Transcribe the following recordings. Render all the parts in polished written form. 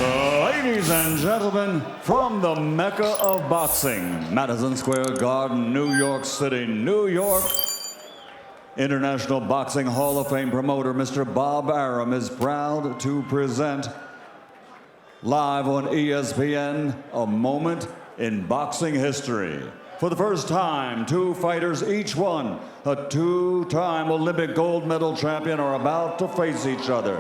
Ladies and gentlemen, from the Mecca of boxing, Madison Square Garden, New York City, New York, International Boxing Hall of Fame promoter Mr. Bob Arum is proud to present live on ESPN, a moment in boxing history. For the first time, two fighters, each one a two-time Olympic gold medal champion, are about to face each other.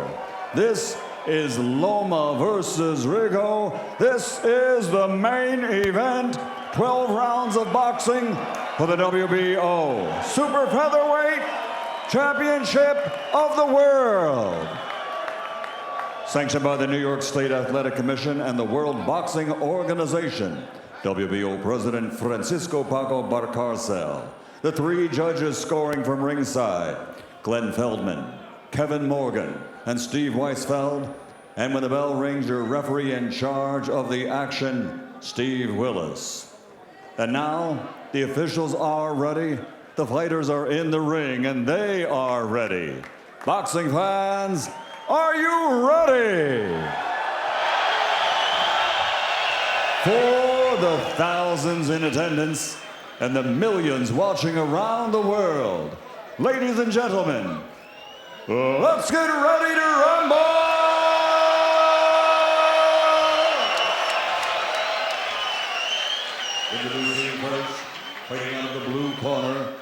This is Loma versus Rigo. This is the main event. 12 rounds of boxing for the WBO Super Featherweight Championship of the World. Sanctioned by the New York State Athletic Commission and the World Boxing Organization. WBO President Francisco Paco Barcarcel. The three judges scoring from ringside: Glenn Feldman, Kevin Morgan, and Steve Weisfeld. And when the bell rings, your referee in charge of the action, Steve Willis. And now, the officials are ready, the fighters are in the ring, and they are ready. Boxing fans, are you ready? For the thousands in attendance and the millions watching around the world, ladies and gentlemen, let's get ready to rumble! Introducing first, fighting out of the blue corner,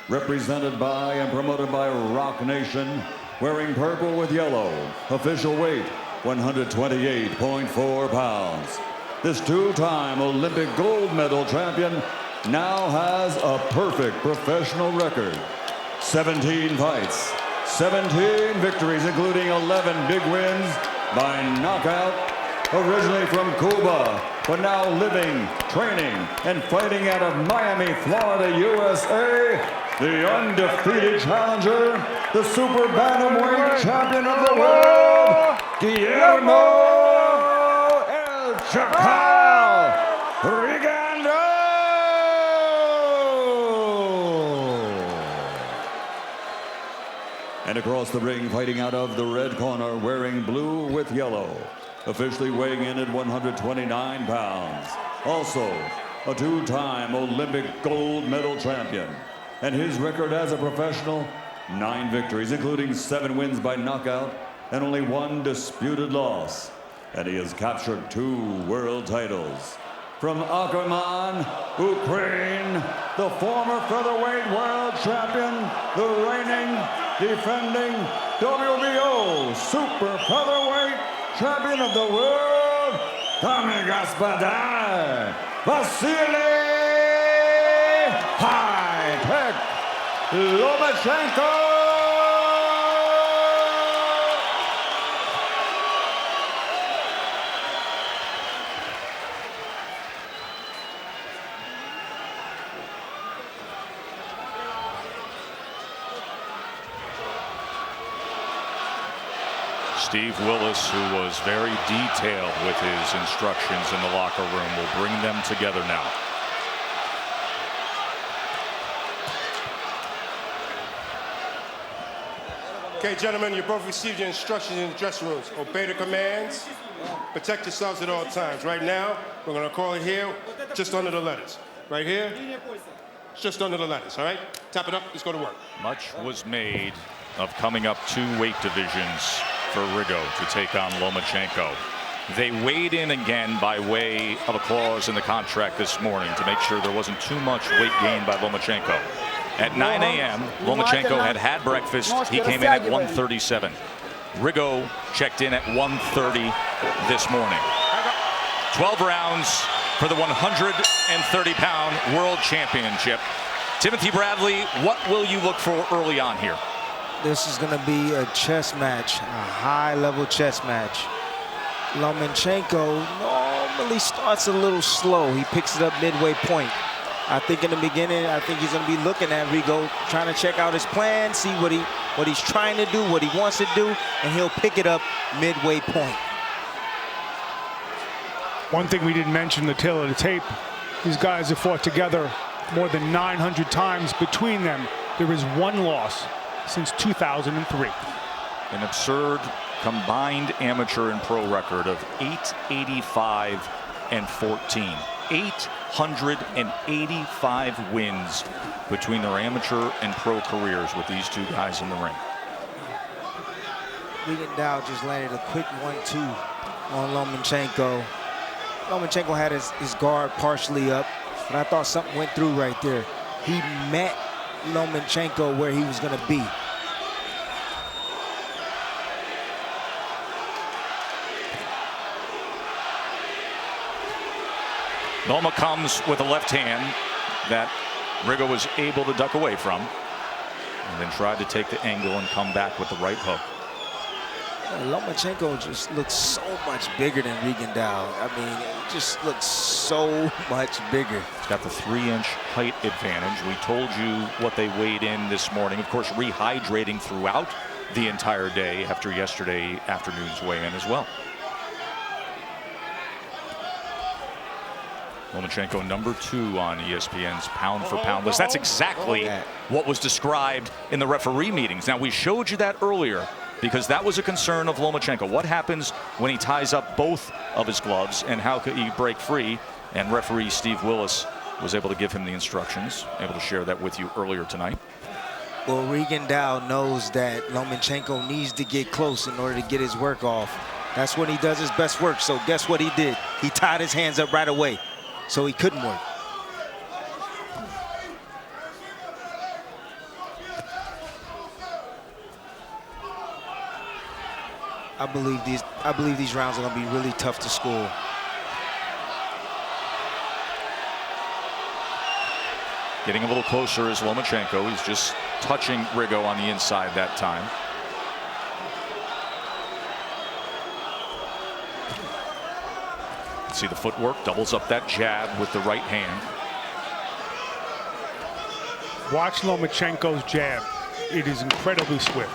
represented by and promoted by Rock Nation, wearing purple with yellow, official weight 128.4 pounds. This two-time Olympic gold medal champion now has a perfect professional record. 17 fights, 17 victories, including 11 big wins by knockout. Originally from Cuba, but now living, training, and fighting out of Miami, Florida, USA, the undefeated challenger, the super bantamweight champion of the world, Guillermo El Chacal Rigondeaux! And across the ring, fighting out of the red corner, wearing blue with yellow, officially weighing in at 129 pounds. Also, a two-time Olympic gold medal champion. And his record as a professional, 9 victories, including 7 wins by knockout and only 1 disputed loss. And he has captured 2 world titles. From Akkerman, Ukraine, the former featherweight world champion, the reigning, defending WBO Super Featherweight champion of the world, Tommy Gospodar, Vasiliy High-Tech Lomachenko. Steve Willis, who was very detailed with his instructions in the locker room, will bring them together now. Okay, gentlemen, you both received your instructions in the dressing rooms. Obey the commands. Protect yourselves at all times. Right now, we're going to call it here, just under the letters. Right here, just under the letters, all right? Tap it up, let's go to work. Much was made of coming up 2 weight divisions for Rigo to take on Lomachenko. They weighed in again by way of a clause in the contract this morning to make sure there wasn't too much weight gain by Lomachenko. At 9 a.m., Lomachenko had breakfast. He came in at 137. Rigo checked in at 130 this morning. 12 rounds for the 130-pound world championship. Timothy Bradley, what will you look for early on here? This is going to be a chess match, a high-level chess match. Lomachenko normally starts a little slow. He picks it up midway point. I think in the beginning, I think he's going to be looking at Rigo, trying to check out his plan, see what he's trying to do, what he wants to do, and he'll pick it up midway point. One thing we didn't mention in the tail of the tape, these guys have fought together more than 900 times between them. There is 1 loss since 2003. An absurd combined amateur and pro record of 885-14. 885 wins between their amateur and pro careers with these two guys in the ring. Rigondeaux just landed a quick 1-2 on Lomachenko. Lomachenko had his guard partially up, but I thought something went through right there. He met Lomachenko where he was going to be. Loma comes with a left hand that Rigo was able to duck away from, and then tried to take the angle and come back with the right hook. Lomachenko just looks so much bigger than Rigondeaux. I mean, it just looks so much bigger. He's got the 3-inch height advantage. We told you what they weighed in this morning. Of course, rehydrating throughout the entire day after yesterday afternoon's weigh-in as well. Lomachenko #2 on ESPN's pound-for-pound list. That's exactly what was described in the referee meetings. Now, we showed you that earlier because that was a concern of Lomachenko. What happens when he ties up both of his gloves, and how could he break free? And referee Steve Willis was able to give him the instructions, able to share that with you earlier tonight. Well, Rigondeaux knows that Lomachenko needs to get close in order to get his work off. That's when he does his best work. So guess what he did? He tied his hands up right away, so he couldn't work. I believe these rounds are going to be really tough to score. Getting a little closer is Lomachenko. He's just touching Rigo on the inside that time. See the footwork, doubles up that jab with the right hand. Watch Lomachenko's jab. It is incredibly swift.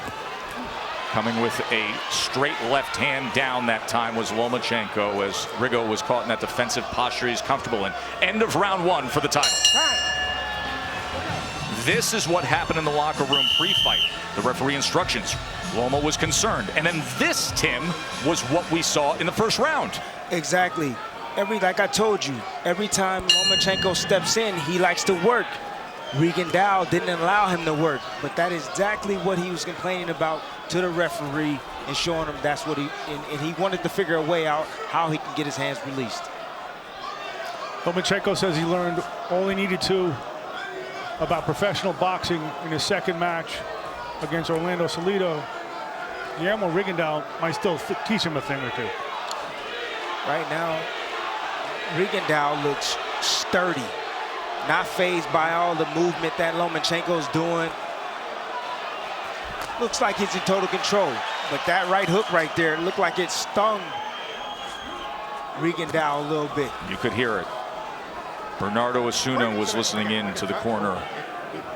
Coming with a straight left hand down that time was Lomachenko, as Rigo was caught in that defensive posture he's comfortable in. End of round 1 for the title. This is what happened in the locker room pre-fight. The referee instructions. Loma was concerned. And then this, Tim, was what we saw in the first round. Exactly. Like I told you, every time Lomachenko steps in, he likes to work. Rigondeaux didn't allow him to work, but that is exactly what he was complaining about to the referee and showing him that's what and he wanted to figure a way out how he can get his hands released. Lomachenko says he learned all he needed to about professional boxing in his second match against Orlando Salido. Guillermo Rigondeaux might still teach him a thing or two. Right now, Rigondeaux looks sturdy, not fazed by all the movement that Lomachenko's doing. Looks like he's in total control, but that right hook right there looked like it stung Rigondeaux a little bit. You could hear it. Bernardo Osuna was listening in to the corner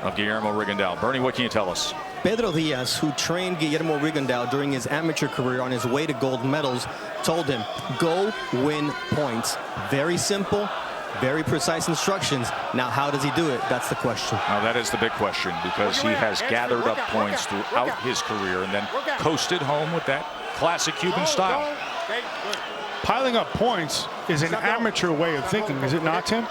of Guillermo Rigondeaux. Bernie, what can you tell us? Pedro Diaz, who trained Guillermo Rigondeaux during his amateur career on his way to gold medals, told him, go win points. Very simple, very precise instructions. Now, how does he do it? That's the question. Now, that is the big question, because he has gathered up points throughout his career and then coasted home with that classic Cuban style. Piling up points is an amateur way of thinking, is it not, Tim?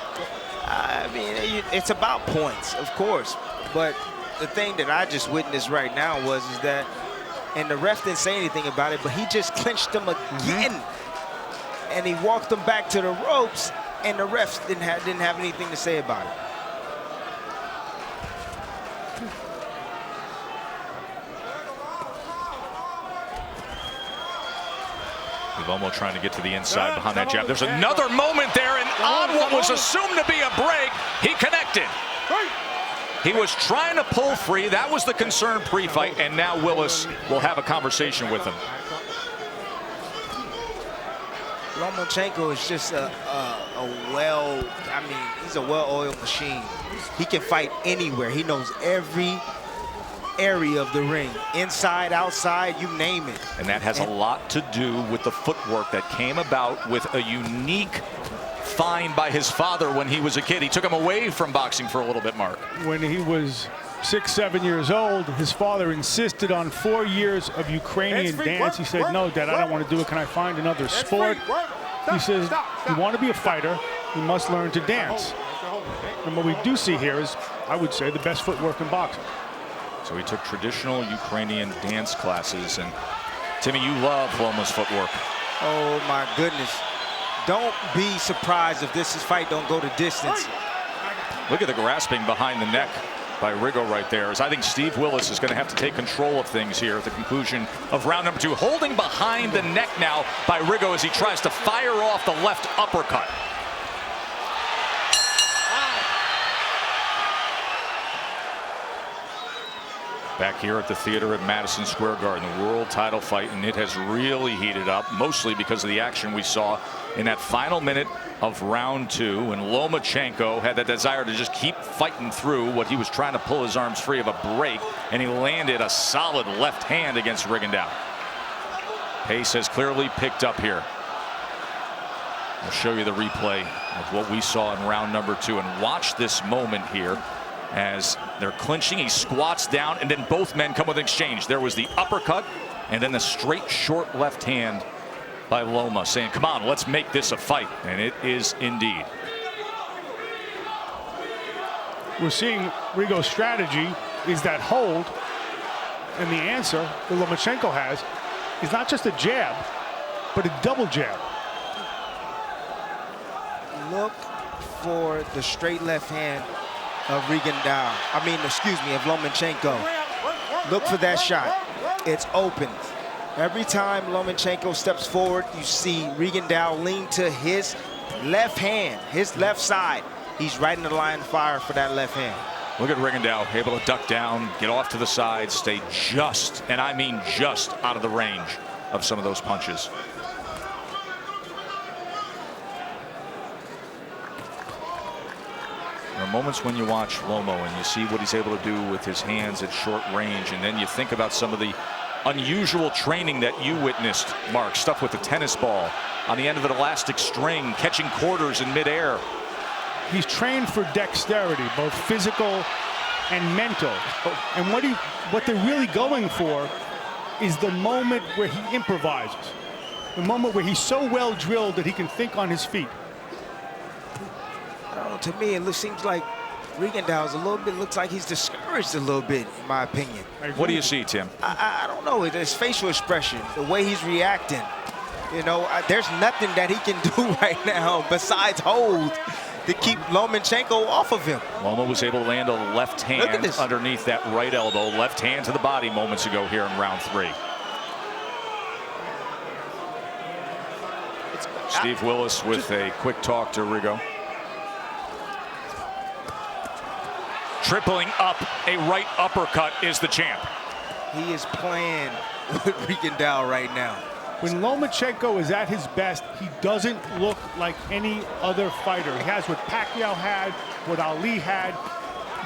I mean, it's about points, of course, but the thing that I just witnessed right now is that, and the ref didn't say anything about it, but he just clinched them again, and he walked them back to the ropes, and the refs didn't have anything to say about it. Lomo trying to get to the inside behind that jab. There's another moment there, and on what was assumed to be a break, he connected. He was trying to pull free. That was the concern pre-fight, and now Willis will have a conversation with him. Lomachenko is just he's a well-oiled machine. He can fight anywhere. He knows every area of the ring, inside, outside, you name it. And that has a lot to do with the footwork that came about with a unique find by his father when he was a kid. He took him away from boxing for a little bit, Mark. When he was 6, 7 years old. His father insisted on 4 years of Ukrainian dance. He said, no, Dad, I don't want to do it. Can I find another sport? He says, you want to be a fighter, you must learn to dance. And what we do see here is, I would say, the best footwork in boxing. So he took traditional Ukrainian dance classes. And Timmy, you love Loma's footwork. Oh, my goodness. Don't be surprised if this fight don't go to distance. Look at the grasping behind the neck by Rigo right there. As I think Steve Willis is going to have to take control of things here at the conclusion of round number 2. Holding behind the neck now by Rigo as he tries to fire off the left uppercut. Back here at the theater at Madison Square Garden, the world title fight, and it has really heated up, mostly because of the action we saw in that final minute of round 2, when Lomachenko had that desire to just keep fighting through what he was trying to pull his arms free of a break, and he landed a solid left hand against Rigondeaux. Pace has clearly picked up here. I'll show you the replay of what we saw in round number 2, and watch this moment here. As they're clinching, he squats down, and then both men come with an exchange. There was the uppercut, and then the straight short left hand by Loma, saying, come on, let's make this a fight. And it is indeed. We're seeing Rigo's strategy is that hold, and the answer that Lomachenko has is not just a jab, but a double jab. Look for the straight left hand of Rigondeaux. Of Lomachenko. Look for that shot. It's open. Every time Lomachenko steps forward, you see Rigondeaux lean to his left hand, his left side. He's right in the line of fire for that left hand. Look at Rigondeaux, able to duck down, get off to the side, stay just, and I mean just, out of the range of some of those punches. There are moments when you watch Lomo and you see what he's able to do with his hands at short range, and then you think about some of the unusual training that you witnessed, Mark. Stuff with the tennis ball on the end of an elastic string, catching quarters in midair. He's trained for dexterity, both physical and mental. And what they're really going for is the moment where he improvises, the moment where he's so well drilled that he can think on his feet. To me, it seems like Rigondeaux looks like he's discouraged a little bit, in my opinion. What do you see, Tim? I don't know. His facial expression, the way he's reacting. You know, there's nothing that he can do right now besides hold to keep Lomachenko off of him. Loma was able to land a left hand underneath that right elbow. Left hand to the body moments ago here in round 3. Steve Willis with a quick talk to Rigo. Tripling up, a right uppercut is the champ. He is playing with Rigondeaux right now. When Lomachenko is at his best, he doesn't look like any other fighter. He has what Pacquiao had, what Ali had.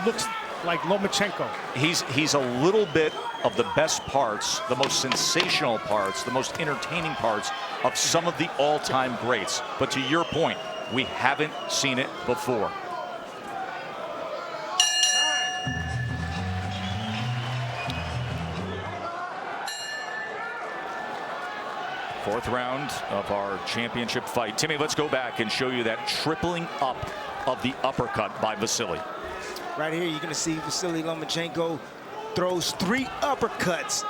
Looks like Lomachenko. He's a little bit of the best parts, the most sensational parts, the most entertaining parts of some of the all-time greats. But to your point, we haven't seen it before. Fourth round of our championship fight. Timmy, let's go back and show you that tripling up of the uppercut by Vasiliy. Right here, you're going to see Vasiliy Lomachenko throws 3 uppercuts.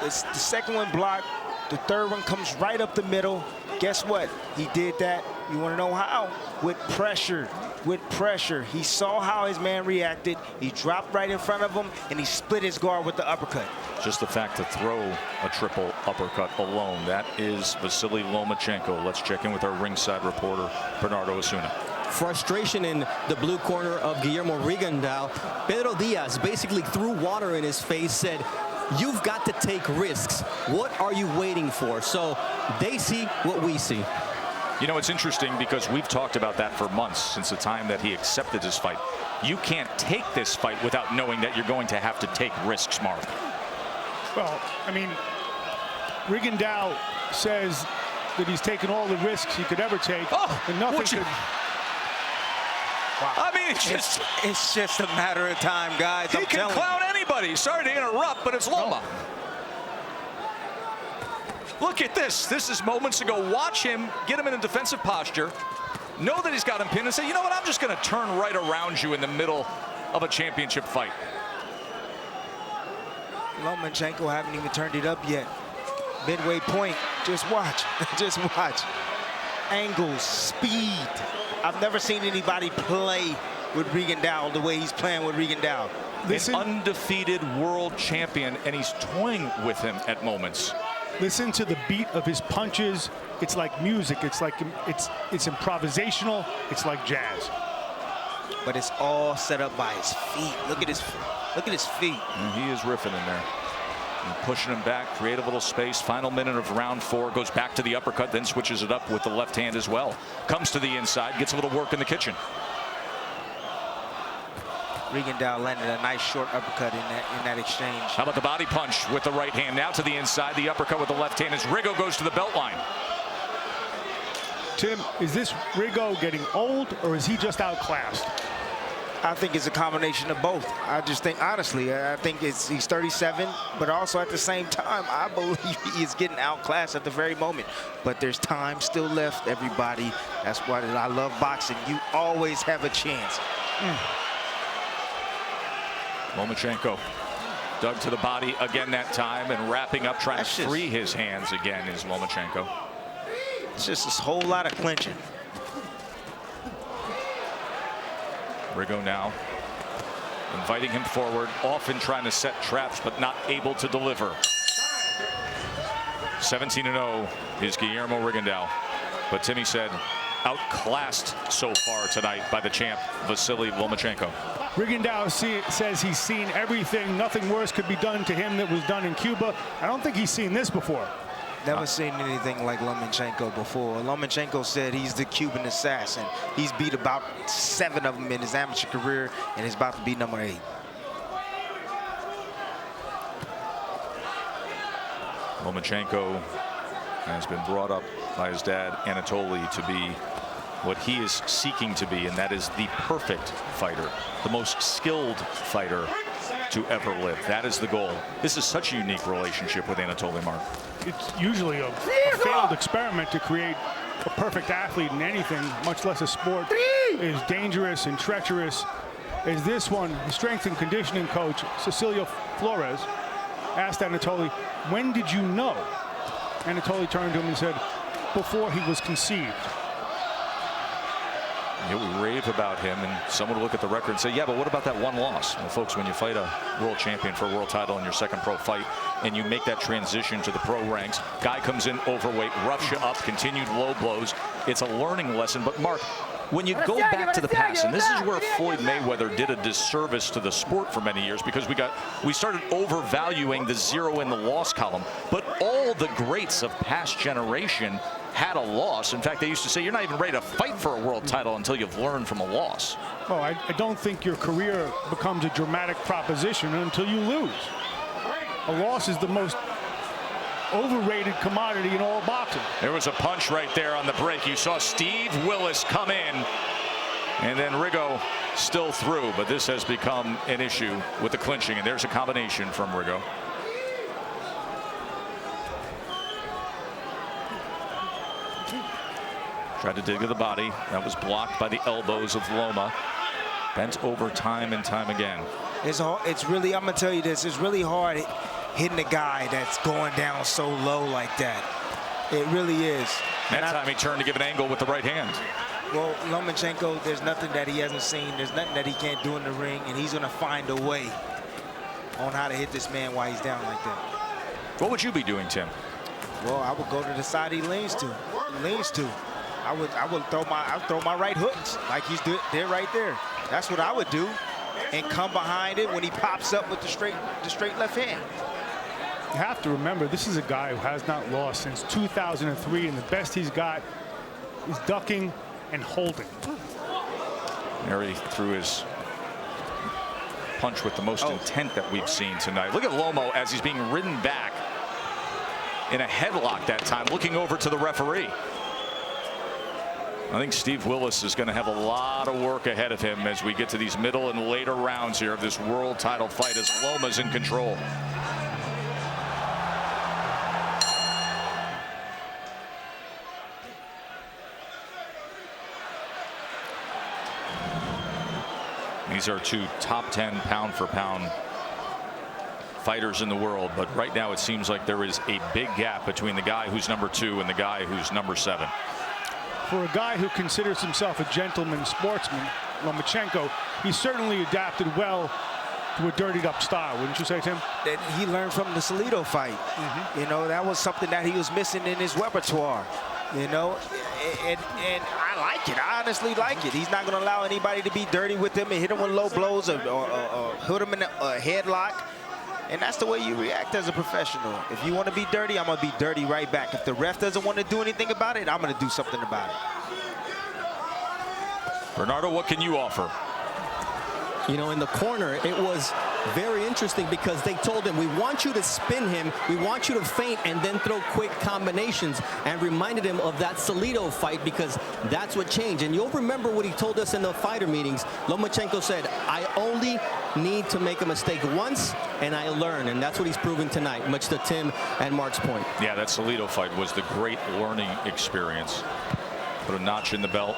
It's the second one blocked. The third one comes right up the middle. Guess what? He did that. You want to know how? With pressure. With pressure. He saw how his man reacted. He dropped right in front of him, and he split his guard with the uppercut. Just the fact to throw a triple uppercut alone, that is Vasiliy Lomachenko. Let's check in with our ringside reporter, Bernardo Osuna. Frustration in the blue corner of Guillermo Rigondeaux. Pedro Diaz basically threw water in his face, said, you've got to take risks. What are you waiting for? So they see what we see. You know, it's interesting because we've talked about that for months, since the time that he accepted this fight. You can't take this fight without knowing that you're going to have to take risks, Mark. Well, I mean, Rigondeaux says that he's taken all the risks he could ever take, and nothing could. Wow. I mean, it's just a matter of time, guys. He can clown anybody. Sorry to interrupt, but it's Loma. Look at this. This is moments ago. Watch him, get him in a defensive posture, know that he's got him pinned, and say, you know what, I'm just going to turn right around you in the middle of a championship fight. Lomachenko haven't even turned it up yet. Midway point, just watch, just watch. Angles, speed. I've never seen anybody play with Rigondeaux the way he's playing with Rigondeaux. An undefeated world champion, and he's toying with him at moments. Listen to the beat of his punches. It's like music. It's like it's improvisational. It's like jazz. But it's all set up by his feet. Look at his feet. And he is riffing in there. And pushing him back, create a little space. Final minute of round 4, goes back to the uppercut, then switches it up with the left hand as well. Comes to the inside, gets a little work in the kitchen. Rigondeaux landed a nice short uppercut in that exchange. How about the body punch with the right hand? Now to the inside, the uppercut with the left hand as Rigo goes to the belt line. Tim, is this Rigo getting old, or is he just outclassed? I think it's a combination of both. I just think, honestly, I think he's 37, but also at the same time, I believe he is getting outclassed at the very moment. But there's time still left, everybody. That's why I love boxing. You always have a chance. Lomachenko dug to the body again that time, and wrapping up, trying to free his hands again is Lomachenko. It's just a whole lot of clinching. Rigo now inviting him forward, often trying to set traps, but not able to deliver. 17-0 is Guillermo Rigondeaux. But Timmy said, outclassed so far tonight by the champ, Vasiliy Lomachenko. Rigondeaux says he's seen everything. Nothing worse could be done to him that was done in Cuba. I don't think he's seen this before. Never seen anything like Lomachenko before. Lomachenko said he's the Cuban assassin. He's beat about 7 of them in his amateur career, and he's about to be number 8. Lomachenko has been brought up by his dad, Anatoly, to be what he is seeking to be, and that is the perfect fighter, the most skilled fighter to ever live. That is the goal. This is such a unique relationship with Anatoly, Mark. It's usually a failed experiment to create a perfect athlete in anything, much less a sport, is dangerous and treacherous. As this one, the strength and conditioning coach, Cecilia Flores, asked Anatoly, when did you know? Anatoly turned to him and said, before he was conceived. You know, we rave about him, and someone will look at the record and say, yeah, but what about that one loss? Well, folks, when you fight a world champion for a world title in your second pro fight, and you make that transition to the pro ranks, guy comes in overweight, roughs you up, continued low blows. It's a learning lesson. But Mark, when you go back to the past, and this is where Floyd Mayweather did a disservice to the sport for many years, because we started overvaluing the zero in the loss column. But all the greats of past generation had a loss. In fact, they used to say you're not even ready to fight for a world title until you've learned from a loss. Oh, I don't think your career becomes a dramatic proposition until you lose. A loss is the most overrated commodity in all boxing. There was a punch right there on the break. You saw Steve Willis come in, and then Rigo still through, but this has become an issue with the clinching, and there's a combination from Rigo. Tried to dig to the body. That was blocked by the elbows of Loma. Bent over time and time again. It's really, I'm going to tell you this, it's really hard hitting a guy that's going down so low like that. It really is. That time he turned to give an angle with the right hand. Well, Lomachenko, there's nothing that he hasn't seen. There's nothing that he can't do in the ring, and he's going to find a way on how to hit this man while he's down like that. What would you be doing, Tim? Well, I would go to the side he leans to. I would throw my right hooks like he's there right there. That's what I would do, and come behind it when he pops up with the straight left hand. You have to remember, this is a guy who has not lost since 2003, and the best he's got is ducking and holding. Mary threw his punch with the most intent that we've seen tonight. Look at Lomo as he's being ridden back in a headlock that time, looking over to the referee. I think Steve Willis is going to have a lot of work ahead of him as we get to these middle and later rounds here of this world title fight as Loma's in control. These are two top 10 pound for pound fighters in the world, but right now it seems like there is a big gap between the guy who's number 2 and the guy who's number 7. For a guy who considers himself a gentleman sportsman, Lomachenko, he certainly adapted well to a dirtied up style, wouldn't you say, Tim? That he learned from the Salido fight. You know, that was something that he was missing in his repertoire. You know, and I like it. I honestly like it. He's not going to allow anybody to be dirty with him and hit him with low blows or put him in a headlock. And that's the way you react as a professional. If you want to be dirty, I'm going to be dirty right back. If the ref doesn't want to do anything about it, I'm going to do something about it. Bernardo, what can you offer? You know, in the corner, it was very interesting because they told him, we want you to spin him, we want you to feint and then throw quick combinations, and reminded him of that Salido fight because that's what changed. And you'll remember what he told us in the fighter meetings. Lomachenko said, I only need to make a mistake once and I learn, and that's what he's proving tonight, much to Tim and Mark's point. Yeah, that Salido fight was the great learning experience. Put a notch in the belt.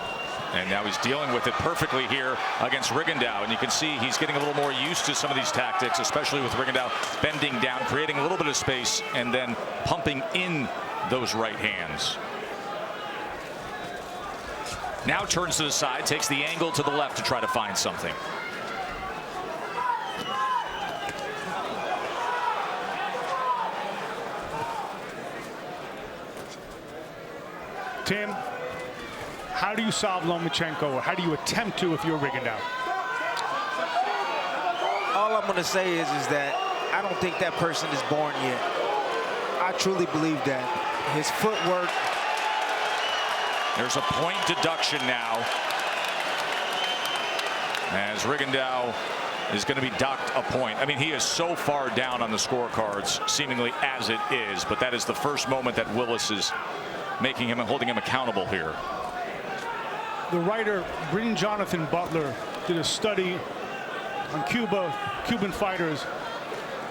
And now he's dealing with it perfectly here against Rigondeaux. And you can see he's getting a little more used to some of these tactics, especially with Rigondeaux bending down, creating a little bit of space, and then pumping in those right hands. Now turns to the side, takes the angle to the left to try to find something. Tim, how do you solve Lomachenko, or how do you attempt to if you're Rigondeaux? All I'm going to say is that I don't think that person is born yet. I truly believe that. His footwork. There's a point deduction now, as Rigondeaux is going to be docked a point. I mean, he is so far down on the scorecards, seemingly as it is, but that is the first moment that Willis is making him and holding him accountable here. The writer Bryn Jonathan Butler did a study on Cuban fighters,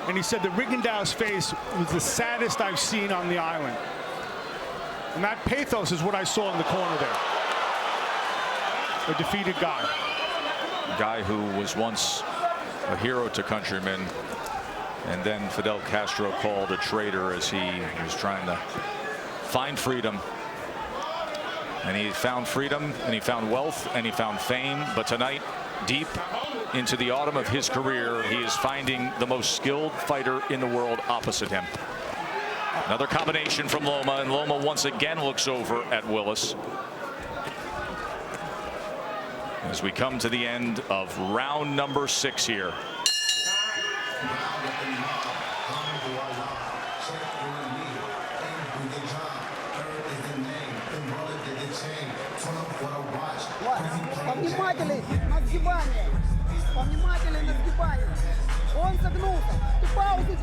and he said that Rigondeaux's face was the saddest I've seen on the island. And that pathos is what I saw in the corner there. A defeated guy. A guy who was once a hero to countrymen, and then Fidel Castro called a traitor as he was trying to find freedom. And he found freedom, and he found wealth, and he found fame. But tonight, deep into the autumn of his career, he is finding the most skilled fighter in the world opposite him. Another combination from Loma, and Loma once again looks over at Willis. As we come to the end of round number 6 here. Повнимательный на сгибание. Повнимательный на сгибание. Он согнулся. И паузу.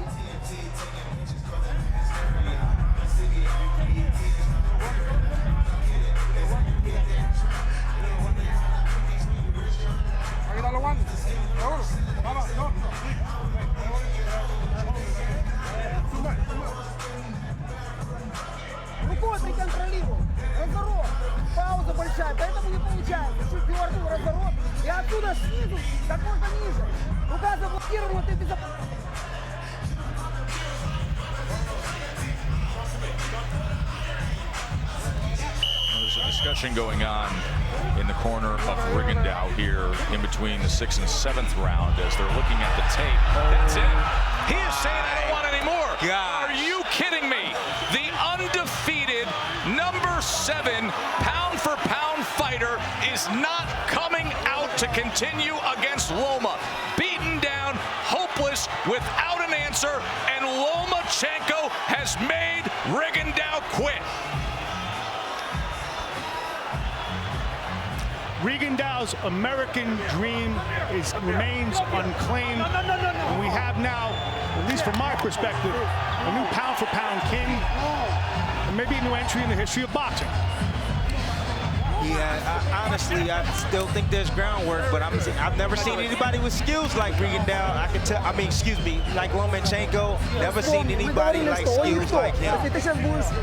Рукой приконтролируй. Разворот. Пауза большая, поэтому не получается. Чуть дернул, разворот. И оттуда снизу, как можно ниже. Рука заблокирована, ты безопасна. There's a discussion going on in the corner of Rigondeaux here in between the 6th and 7th round as they're looking at the tape. That's it. He is saying, I don't want any more. Gosh. Are you kidding me? The undefeated number 7 pound-for-pound fighter is not coming out to continue against Loma. Beaten down, hopeless, without an answer, and Lomachenko has made Rigondeaux quit. Rigondeaux's American dream remains unclaimed. And we have now, at least from my perspective, a new pound-for-pound king, and maybe a new entry in the history of boxing. Yeah, honestly, I still think there's groundwork, but I've never seen anybody with skills like Rigondeaux. I can tell. I mean, excuse me, like Lomachenko. Never seen anybody like skills like him.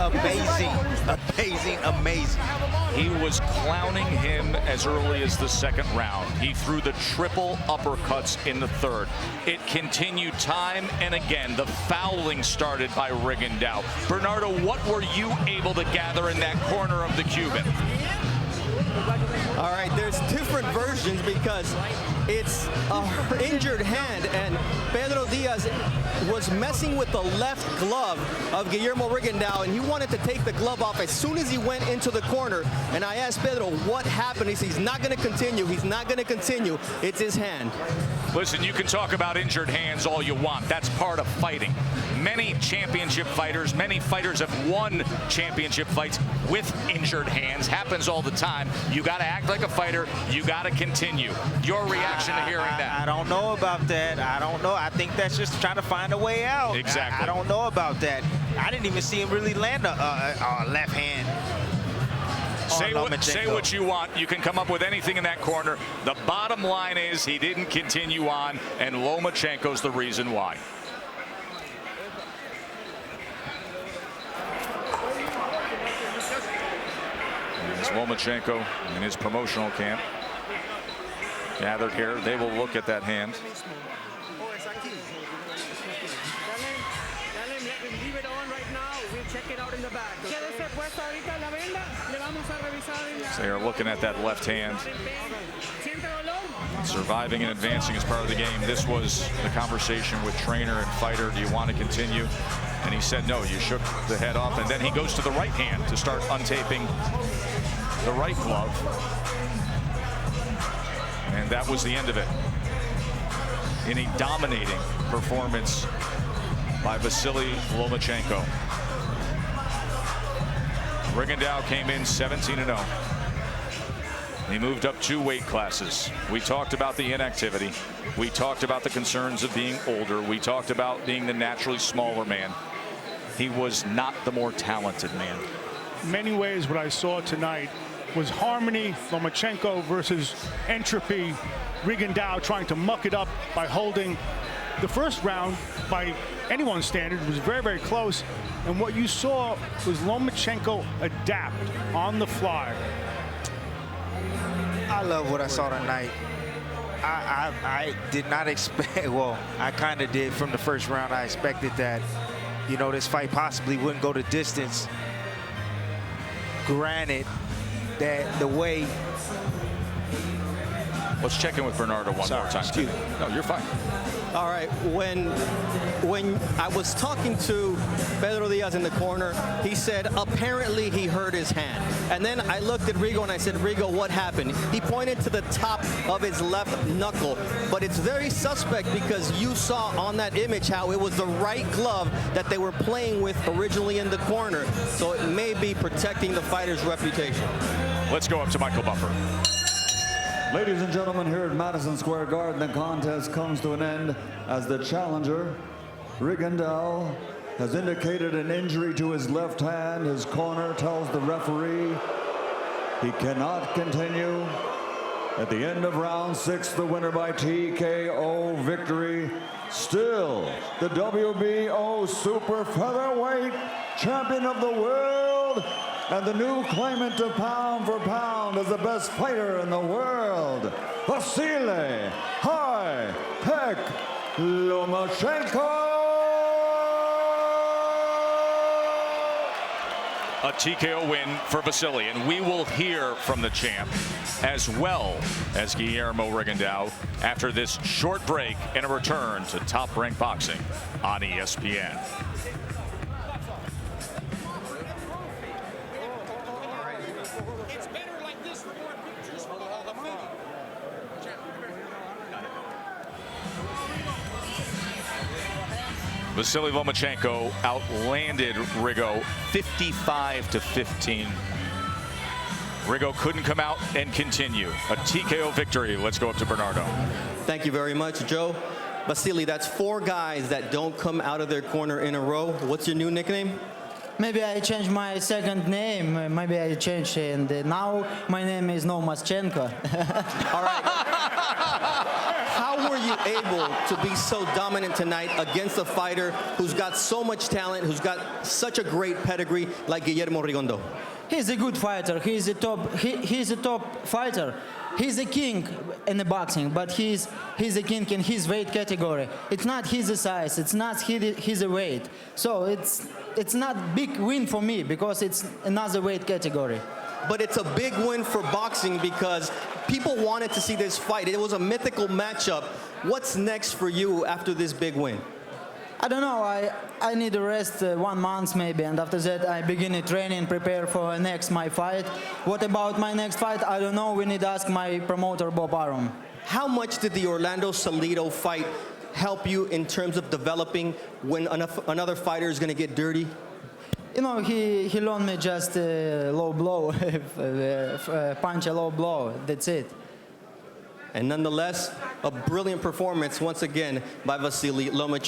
Amazing, amazing, amazing. He was clowning him as early as the second round. He threw the triple uppercuts in the third. It continued time and again. The fouling started by Rigondeaux. Bernardo, what were you able to gather in that corner of the Cuban? All right, there's different versions because it's an injured hand, and Pedro Diaz was messing with the left glove of Guillermo Rigondeaux, and he wanted to take the glove off as soon as he went into the corner. And I asked Pedro what happened. He said he's not going to continue. He's not going to continue. It's his hand. Listen, you can talk about injured hands all you want. That's part of fighting. Many championship fighters, many fighters have won championship fights with injured hands. Happens all the time. You got to act like a fighter. You got to continue. Your reaction to hearing that? I don't know about that. I don't know. I think that's just trying to find a way out. Exactly. I don't know about that. I didn't even see him really land a left hand. Say what you want. You can come up with anything in that corner. The bottom line is he didn't continue on, and Lomachenko's the reason why. As Lomachenko in his promotional camp gathered here, they will look at that hand. Leave it on right now. We'll check it out in the back. So they are looking at that left hand. Surviving and advancing is part of the game. This was the conversation with trainer and fighter. Do you want to continue? And he said no. You shook the head off, and then he goes to the right hand to start untaping the right glove. And that was the end of it. In a dominating performance by Vasiliy Lomachenko. Rigondeaux came in 17-0. He moved up 2 weight classes. We talked about the inactivity. We talked about the concerns of being older. We talked about being the naturally smaller man. He was not the more talented man. In many ways, what I saw tonight was harmony, Lomachenko versus entropy. Rigondeaux trying to muck it up by holding. The first round, by anyone's standard, was very, very close. And what you saw was Lomachenko adapt on the fly. I love what I saw tonight. I did not expect, well, I kind of did from the first round. I expected that, you know, this fight possibly wouldn't go the distance. Granted that the way. Let's check in with Bernardo one more time. Excuse me. No, you're fine. All right, when I was talking to Pedro Diaz in the corner, he said apparently he hurt his hand. And then I looked at Rigo and I said, Rigo, what happened? He pointed to the top of his left knuckle. But it's very suspect because you saw on that image how it was the right glove that they were playing with originally in the corner. So it may be protecting the fighter's reputation. Let's go up to Michael Buffer. Ladies and gentlemen, here at Madison Square Garden, the contest comes to an end as the challenger, Rigondeaux, has indicated an injury to his left hand. His corner tells the referee he cannot continue. At the end of round 6, the winner by TKO victory, still the WBO super featherweight champion of the world, and the new claimant to pound for pound as the best fighter in the world, Vasiliy Lomachenko. A TKO win for Vasiliy, and we will hear from the champ as well as Guillermo Rigondeaux after this short break and a return to Top Rank Boxing on ESPN. Vasiliy Lomachenko outlanded Rigo 55-15. Rigo couldn't come out and continue. A TKO victory. Let's go up to Bernardo. Thank you very much, Joe. Vasiliy, that's 4 guys that don't come out of their corner in a row. What's your new nickname? Maybe I changed my second name. Maybe I changed, and now my name is Lomachenko. All right. How were you able to be so dominant tonight against a fighter who's got so much talent, who's got such a great pedigree like Guillermo Rigondeaux? He's a good fighter. He's a top fighter. He's a king in the boxing, but he's a king in his weight category. It's not his size. It's not his weight. So it's not big win for me because it's another weight category. But it's a big win for boxing because people wanted to see this fight. It was a mythical matchup. What's next for you after this big win? I don't know. I need to rest 1 month maybe, and after that I begin to train and prepare for my fight. What about my next fight? I don't know. We need to ask my promoter Bob Arum. How much did the Orlando Salido fight help you in terms of developing when another fighter is going to get dirty? You know, he learned me just a low blow, punch a low blow. That's it. And nonetheless, a brilliant performance once again by Vasiliy Lomachenko.